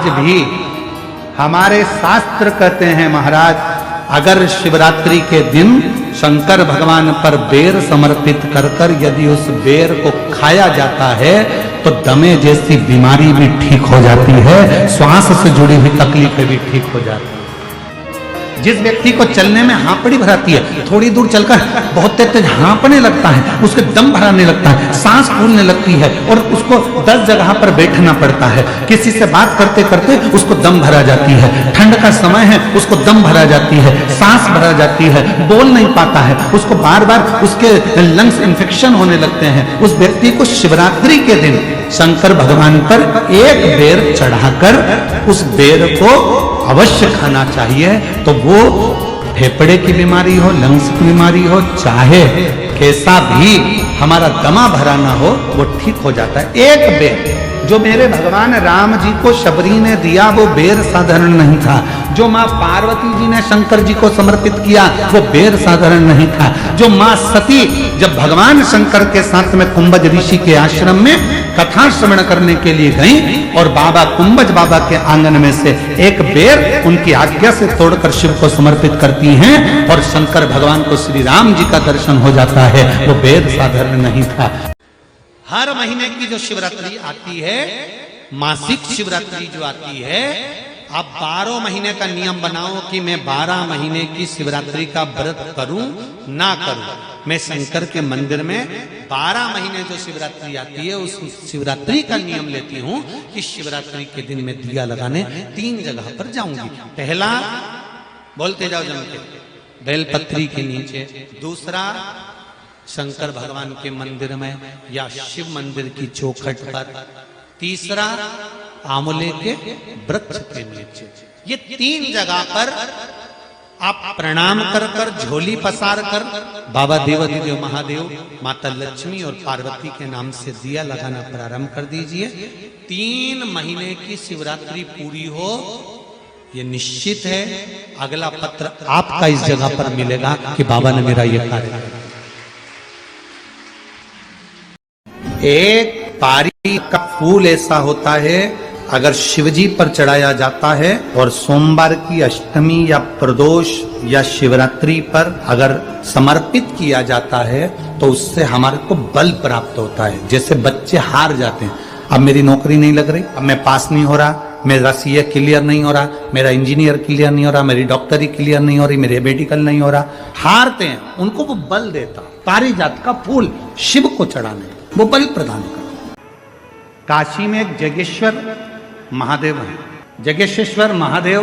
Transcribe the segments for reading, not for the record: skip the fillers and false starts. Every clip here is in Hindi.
आज भी हमारे शास्त्र कहते हैं महाराज, अगर शिवरात्रि के दिन शंकर भगवान पर बेर समर्पित कर कर यदि उस बेर को खाया जाता है तो दमे जैसी बीमारी भी ठीक हो जाती है, श्वास से जुड़ी हुई तकलीफें भी ठीक हो जाती है। जिस व्यक्ति को चलने में हांपड़ी भराती है, थोड़ी दूर चलकर बहुत तेज हांपने लगता है, उसके दम भराने लगता है, सांस फूलने लगती है और उसको 10 जगह पर बैठना पड़ता है। किसी से बात करते करते उसको दम भरा जाती है, ठंड का समय है उसको दम भरा जाती है, सांस भरा जाती है, बोल नहीं पाता है, उसको बार बार उसके लंग्स इन्फेक्शन होने लगते हैं। उस व्यक्ति को शिवरात्रि के दिन शंकर भगवान पर एक बेर चढ़ाकर उस बेर को अवश्य खाना चाहिए। तो वो फेफड़े की बीमारी हो, लंग्स की बीमारी हो, चाहे कैसा भी हमारा दमा भरा ना हो, वो ठीक हो जाता है। एक बेर जो मेरे भगवान राम जी को शबरी ने दिया वो बेर साधारण नहीं था, जो माँ पार्वती जी ने शंकर जी को समर्पित किया वो बेर साधारण नहीं था, जो माँ सती जब भगवान शंकर के साथ में कुंभज ऋषि के आश्रम में कथा श्रवण करने के लिए गई और बाबा कुंभज बाबा के आंगन में से एक बेर उनकी आज्ञा से तोड़कर शिव को समर्पित करती हैं और शंकर भगवान को श्री राम जी का दर्शन हो जाता है, वो बेर साधारण नहीं था। हर महीने की जो शिवरात्रि आती है, मासिक शिवरात्रि जो आती है, आप 12 महीने का नियम बनाओ कि मैं 12 महीने की शिवरात्रि का व्रत करूं ना करूं। मैं शंकर के मंदिर में 12 महीने जो शिवरात्रि आती है उस शिवरात्रि का नियम लेती हूं कि शिवरात्रि के दिन मैं दिया लगाने 3 जगह पर जाऊंगी। पहला, बोलते जाओ जम के, बेलपत्री के नीचे। दूसरा, शंकर भगवान के मंदिर में या शिव मंदिर की चौखट पर। तीसरा, आंवले के वृक्ष के नीचे। ये 3 जगह पर आप प्रणाम कर कर, झोली पसार कर बाबा देवाधिदेव महादेव, माता लक्ष्मी और पार्वती के नाम से दिया लगाना प्रारंभ कर दीजिए। 3 महीने की शिवरात्रि पूरी हो, ये निश्चित है अगला पत्र आपका इस जगह पर मिलेगा कि बाबा ने मेरा ये कार्य किया। एक पारी का फूल ऐसा होता है, अगर शिवजी पर चढ़ाया जाता है और सोमवार की अष्टमी या प्रदोष या शिवरात्रि पर अगर समर्पित किया जाता है तो उससे हमारे को बल प्राप्त होता है। जैसे बच्चे हार जाते हैं, अब मेरी नौकरी नहीं लग रही, अब मैं पास नहीं हो रहा, मेरा सीए क्लियर नहीं हो रहा, मेरा इंजीनियर क्लियर नहीं हो रहा, मेरी डॉक्टरी क्लियर नहीं हो रही, मेरे मेडिकल नहीं हो रहा, हारते हैं, उनको वो बल देता। पारिजात का फूल शिव को चढ़ाने वो बल प्रदान करता। काशी में एक जगेश्वर महादेव है, जगेश्वर महादेव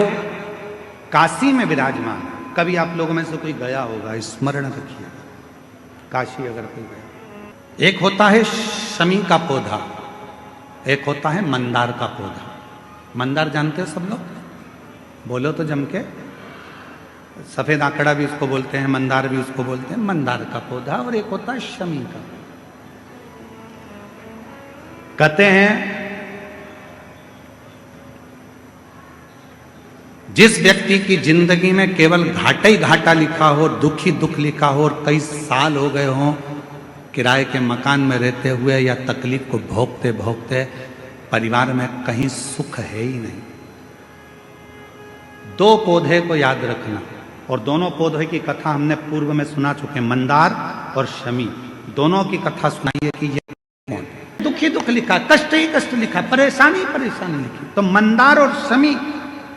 काशी में विराजमान। कभी आप लोगों में से कोई गया होगा, स्मरण रखिए, काशी अगर कोई गया। एक होता है शमी का पौधा, एक होता है मंदार का पौधा। मंदार जानते हो सब लोग? बोलो तो जम के। सफेद आंकड़ा भी उसको बोलते हैं, मंदार भी उसको बोलते हैं। मंदार का पौधा और एक होता है शमी का। कहते हैं जिस व्यक्ति की जिंदगी में केवल घाटा ही घाटा लिखा हो, दुख ही दुख लिखा हो और कई साल हो गए हों किराए के मकान में रहते हुए या तकलीफ को भोगते भोगते, परिवार में कहीं सुख है ही नहीं, 2 पौधे को याद रखना। और दोनों पौधे की कथा हमने पूर्व में सुना चुके, मंदार और शमी। दोनों की कथा सुनाइए कि ये कौन? दुख ही दुख लिखा, कष्ट ही कष्ट लिखा, परेशानी परेशानी लिखी। तो मंदार और शमी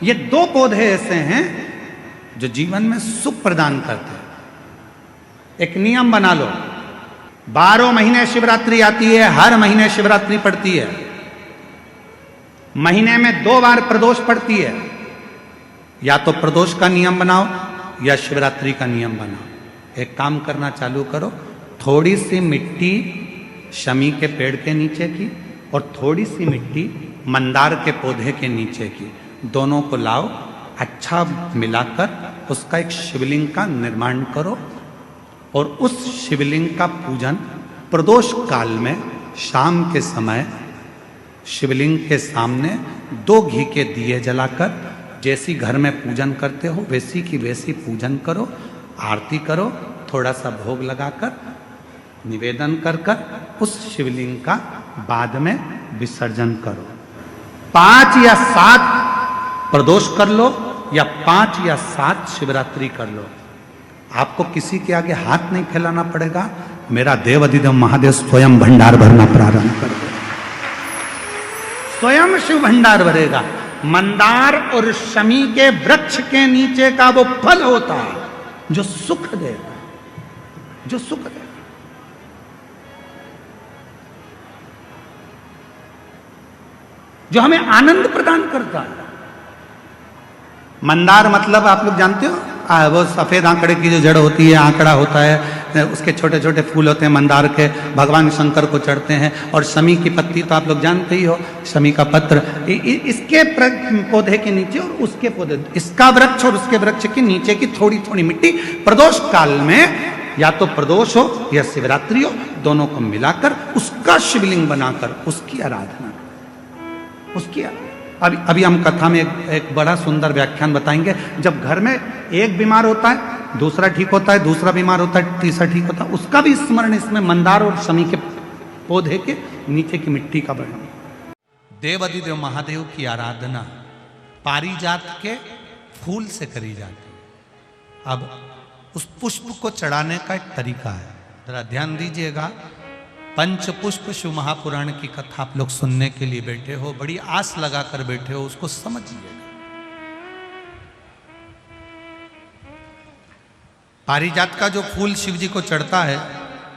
ये 2 पौधे ऐसे हैं जो जीवन में सुख प्रदान करते हैं। एक नियम बना लो, 12 महीने शिवरात्रि आती है, हर महीने शिवरात्रि पड़ती है, महीने में 2 बार प्रदोष पड़ती है। या तो प्रदोष का नियम बनाओ या शिवरात्रि का नियम बनाओ। एक काम करना चालू करो, थोड़ी सी मिट्टी शमी के पेड़ के नीचे की और थोड़ी सी मिट्टी मंदार के पौधे के नीचे की, दोनों को लाओ, अच्छा मिलाकर उसका एक शिवलिंग का निर्माण करो और उस शिवलिंग का पूजन प्रदोष काल में शाम के समय शिवलिंग के सामने 2 घी के दिए जलाकर, जैसी घर में पूजन करते हो वैसी की वैसी पूजन करो, आरती करो, थोड़ा सा भोग लगाकर निवेदन कर कर उस शिवलिंग का बाद में विसर्जन करो। 5 या 7 प्रदोष कर लो या 5 या 7 शिवरात्रि कर लो, आपको किसी के आगे हाथ नहीं फैलाना पड़ेगा। मेरा देव अधिदेव महादेव स्वयं भंडार भरना प्रारंभ कर दे, स्वयं शिव भंडार भरेगा। मंदार और शमी के वृक्ष के नीचे का वो फल होता है जो सुख देगा, जो सुख देगा। जो हमें आनंद प्रदान करता है। मंदार मतलब आप लोग जानते हो, वो सफेद आंकड़े की जो जड़ होती है, आंकड़ा होता है, उसके छोटे छोटे फूल होते हैं मंदार के, भगवान शंकर को चढ़ते हैं। और शमी की पत्ती तो आप लोग जानते ही हो, शमी का पत्र, इसके पौधे के नीचे और उसके पौधे, इसका वृक्ष और उसके वृक्ष के नीचे की थोड़ी थोड़ी मिट्टी प्रदोष काल में, या तो प्रदोष हो या शिवरात्रि हो, दोनों को मिलाकर उसका शिवलिंग बनाकर उसकी आराधना, उसकी अभी हम कथा में एक बड़ा सुंदर व्याख्यान बताएंगे। जब घर में एक बीमार होता है, दूसरा ठीक होता है, दूसरा बीमार होता है, तीसरा ठीक होता है, उसका भी स्मरण इसमें मंदार और शमी के पौधे के नीचे की मिट्टी का वर्णन। देव अधिदेव महादेव की आराधना पारिजात के फूल से करी जाती है। अब उस पुष्प को चढ़ाने का एक तरीका है, जरा ध्यान दीजिएगा। पंचपुष्प शिव महापुराण की कथा आप लोग सुनने के लिए बैठे हो, बड़ी आस लगाकर बैठे हो, उसको समझिएगा। पारिजात का जो फूल शिव जी को चढ़ता है,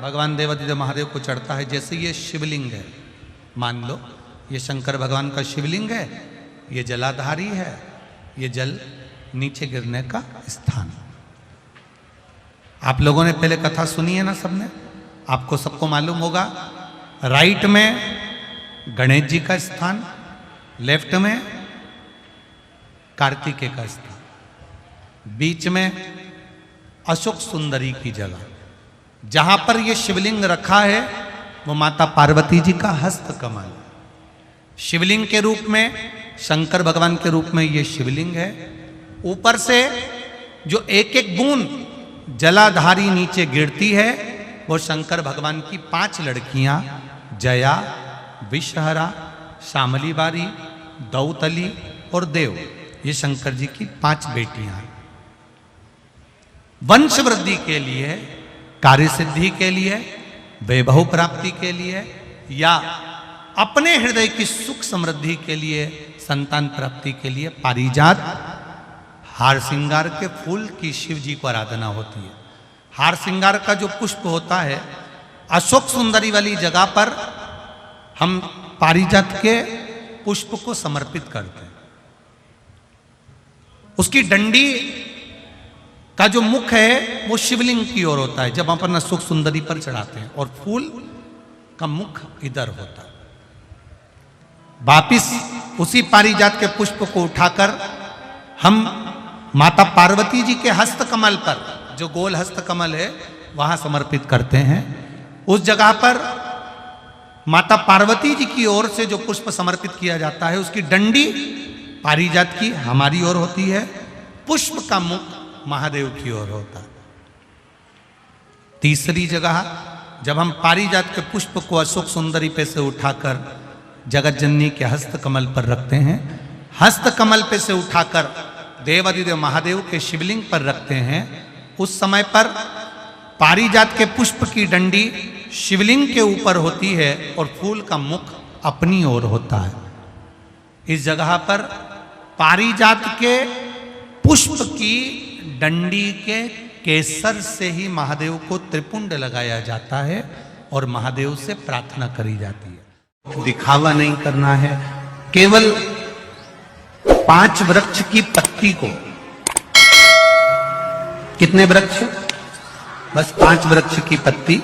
भगवान देवाधिदेव महादेव को चढ़ता है, जैसे ये शिवलिंग है, मान लो ये शंकर भगवान का शिवलिंग है, ये जलाधारी है, ये जल नीचे गिरने का स्थान। आप लोगों ने पहले कथा सुनी है ना सबने, आपको सबको मालूम होगा। राइट में गणेश जी का स्थान, लेफ्ट में कार्तिकेय का स्थान, बीच में अशोक सुंदरी की जगह। जहां पर यह शिवलिंग रखा है वो माता पार्वती जी का हस्त कमल, शिवलिंग के रूप में, शंकर भगवान के रूप में यह शिवलिंग है। ऊपर से जो एक एक बूंद जलाधारी नीचे गिरती है वो शंकर भगवान की 5 लड़कियां, जया, विषहरा, शामली बारी, दौतली और देव, ये शंकर जी की 5 बेटियां हैं। वंश वृद्धि के लिए, कार्य सिद्धि के लिए, वैभव प्राप्ति के लिए, या अपने हृदय की सुख समृद्धि के लिए, संतान प्राप्ति के लिए पारिजात हार श्रृंगार के फूल की शिव जी को आराधना होती है। हार श्रृंगार का जो पुष्प होता है, अशोक सुंदरी वाली जगह पर हम पारिजात के पुष्प को समर्पित करते हैं। उसकी डंडी का जो मुख है वो शिवलिंग की ओर होता है जब अपन अशोक सुंदरी पर चढ़ाते हैं, और फूल का मुख इधर होता है। वापिस उसी पारिजात के पुष्प को उठाकर हम माता पार्वती जी के हस्त कमल पर, जो गोल हस्त कमल है, वहां समर्पित करते हैं। उस जगह पर माता पार्वती जी की ओर से जो पुष्प समर्पित किया जाता है, उसकी डंडी पारिजात की हमारी ओर होती है, पुष्प का मुख महादेव की ओर होता है। तीसरी जगह जब हम पारिजात के पुष्प को अशोक सुंदरी पे से उठाकर जगत जननी के हस्त कमल पर रखते हैं, हस्त कमल पे से उठाकर देवाधिदेव महादेव के शिवलिंग पर रखते हैं, उस समय पर पारिजात के पुष्प की डंडी शिवलिंग के ऊपर होती है और फूल का मुख अपनी ओर होता है। इस जगह पर पारिजात के पुष्प की डंडी के केसर से ही महादेव को त्रिपुंड लगाया जाता है और महादेव से प्रार्थना करी जाती है। दिखावा नहीं करना है, केवल 5 वृक्ष की पत्ती को, कितने वृक्ष, बस 5 वृक्ष की पत्ती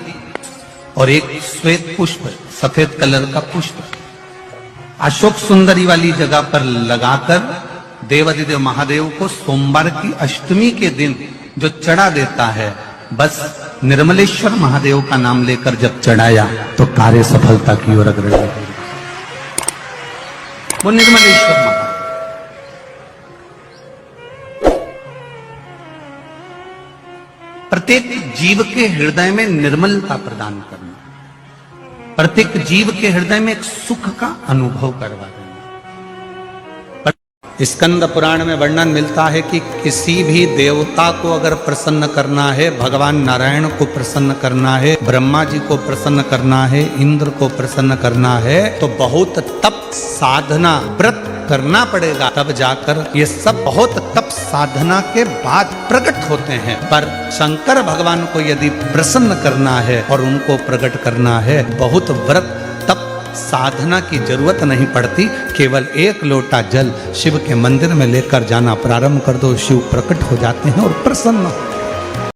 और एक श्वेत पुष्प, सफेद कलर का पुष्प अशोक सुंदरी वाली जगह पर लगाकर देवाधिदेव महादेव को सोमवार की अष्टमी के दिन जो चढ़ा देता है, बस निर्मलेश्वर महादेव का नाम लेकर जब चढ़ाया तो कार्य सफलता की ओर अग्रसर हो। वो निर्मलेश्वर महादेव, प्रत्येक जीव के हृदय में निर्मलता प्रदान करना, प्रत्येक जीव के हृदय में एक सुख का अनुभव करवा देना। स्कंद पुराण में वर्णन मिलता है कि किसी भी देवता को अगर प्रसन्न करना है, भगवान नारायण को प्रसन्न करना है, ब्रह्मा जी को प्रसन्न करना है, इंद्र को प्रसन्न करना है, तो बहुत तप साधना व्रत करना पड़ेगा, तब जाकर ये सब बहुत तप साधना के बाद प्रकट होते हैं। पर शंकर भगवान को यदि प्रसन्न करना है और उनको प्रकट करना है, बहुत व्रत साधना की जरूरत नहीं पड़ती। केवल एक लोटा जल शिव के मंदिर में लेकर जाना प्रारंभ कर दो, शिव प्रकट हो जाते हैं और प्रसन्न हो